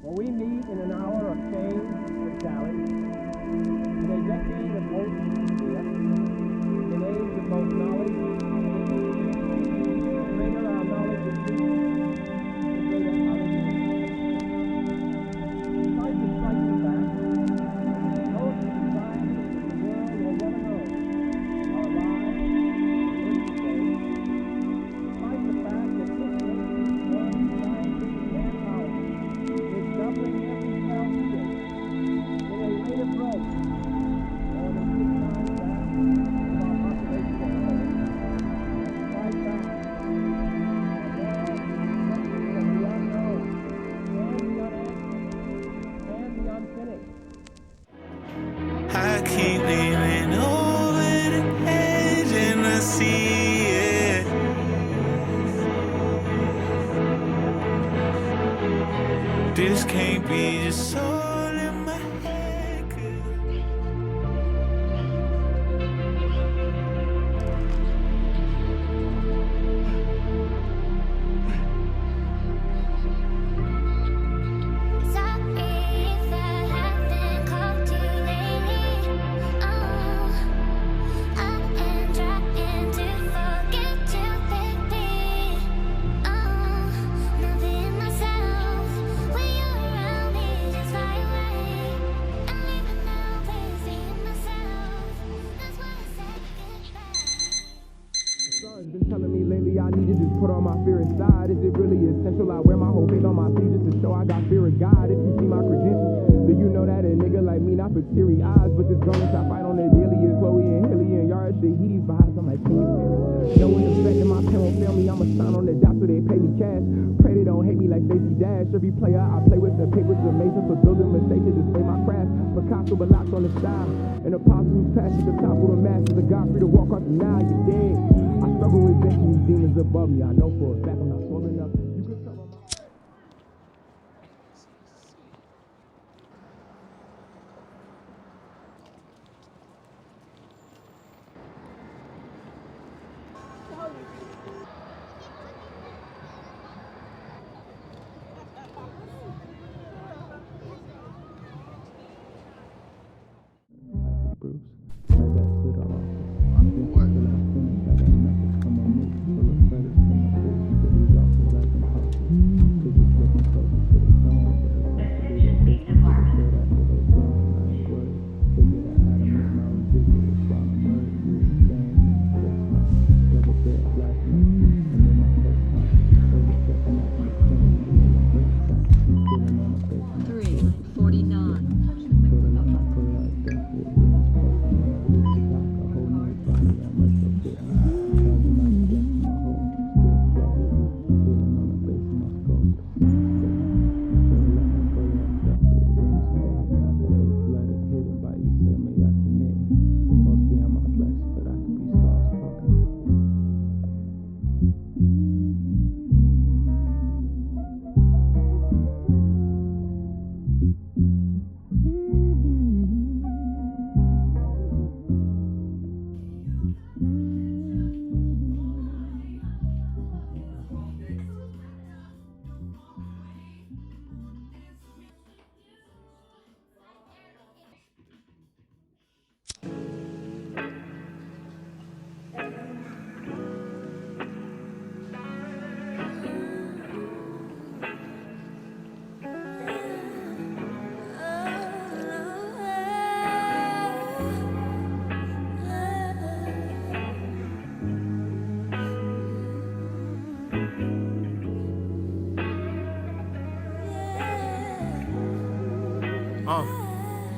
where we meet in an hour of change and challenge, in a decade of hope and fear, in age of both knowledge and ignorance. The greater our knowledge of truth, the greater our ignorance. Despite the striking fact that most societies in the world will never know are alive and today, despite the fact that this nation's one scientific manpower is doubling every 12 years in a rate of growth more than 6 times that of our population as a whole. Despite that, the world is wrestling with the unknown and the unanswered and the unfinished. I keep leaning over the edge and I see it. This can't be just all in my head. Sorry if I haven't called you lately. I am trying to forget you, baby. Not being myself when you're around me, just fly away. And even now, please being myself. That's why I said goodbye. Sorry's been telling me lately I need to just put all my fear aside. Is it really essential? I wear my whole faith on my sleeve just to show I got fear of God. If you see my credentials, then you know that a nigga like me not for teary eyes. But this girl that I fight on the daily is Chloe and Hilly and Yara Shahidi vibes. I'm like, can you feel it? Knowing the fact that my pen won't fail me, I'ma sign on the dot so they pay me cash. Pray they don't hate me like Stacey Dash. Every player I play with, the paper's amazing for building mistakes to display my craft. Picasso but locked on the style. An apostle who's passed at the top of the masses. A God free to walk off the Nile, you dead. I struggle with venting these demons above me. I know for a fact I'm not swimming up. You could tell them. Bruce, right back to the office. I'm thinking till I finish. I got nothing to come on me. Full of feathers from my face. But these officers like I'm hot. Cookies looking closer to the zone. But the rest of it is faking. Straight after they grown. I ain't worried. Figure that how to make my own business. While I'm worried. That's my double bed black man. And then my first time. Every second I can explain. First time. Feeling on my face. 3:49.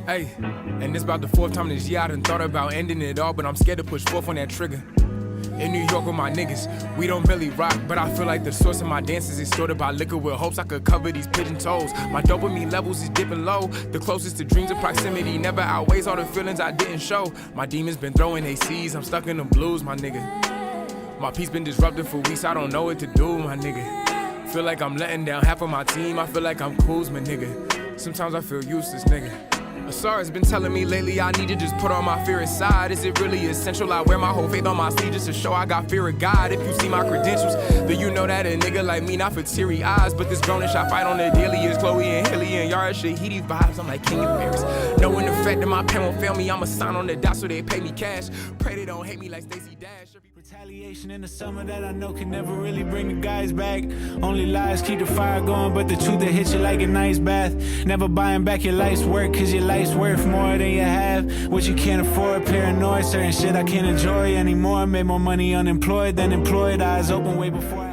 Hey, and this about the 4th time this year I done thought about ending it all, but I'm scared to push forth on that trigger. In New York with my niggas, we don't really rock, but I feel like the source of my dances is sorted by liquor with hopes I could cover these pigeon toes. My dopamine levels is dipping low, the closest to dreams of proximity never outweighs all the feelings I didn't show. My demons been throwing ACs, I'm stuck in the blues, my nigga. My peace been disrupted for weeks, I don't know what to do, my nigga. Feel like I'm letting down half of my team, I feel like I'm Kuzma, nigga. Sometimes I feel useless, nigga. Asara's been telling me lately I need to just put all my fear aside. Is it really essential? I wear my whole faith on my sleeve just to show I got fear of God. If you see my credentials, then you know that a nigga like me not for teary eyes. But this grownish I fight on the daily is Chloe and Hilly and and yard shit. He these vibes, I'm like King of Paris. Knowing the fact that my pen won't fail me, I'ma sign on the dot so they pay me cash. Pray they don't hate me like Stacey Dash. Retaliation in the summer that I know can never really bring the guys back. Only lies keep the fire going, but the truth that hits you like a nice bath. Never buying back your life's work, cause your life's worth more than you have. What you can't afford, paranoid, certain shit I can't enjoy anymore. Made more money unemployed than employed, eyes open way before I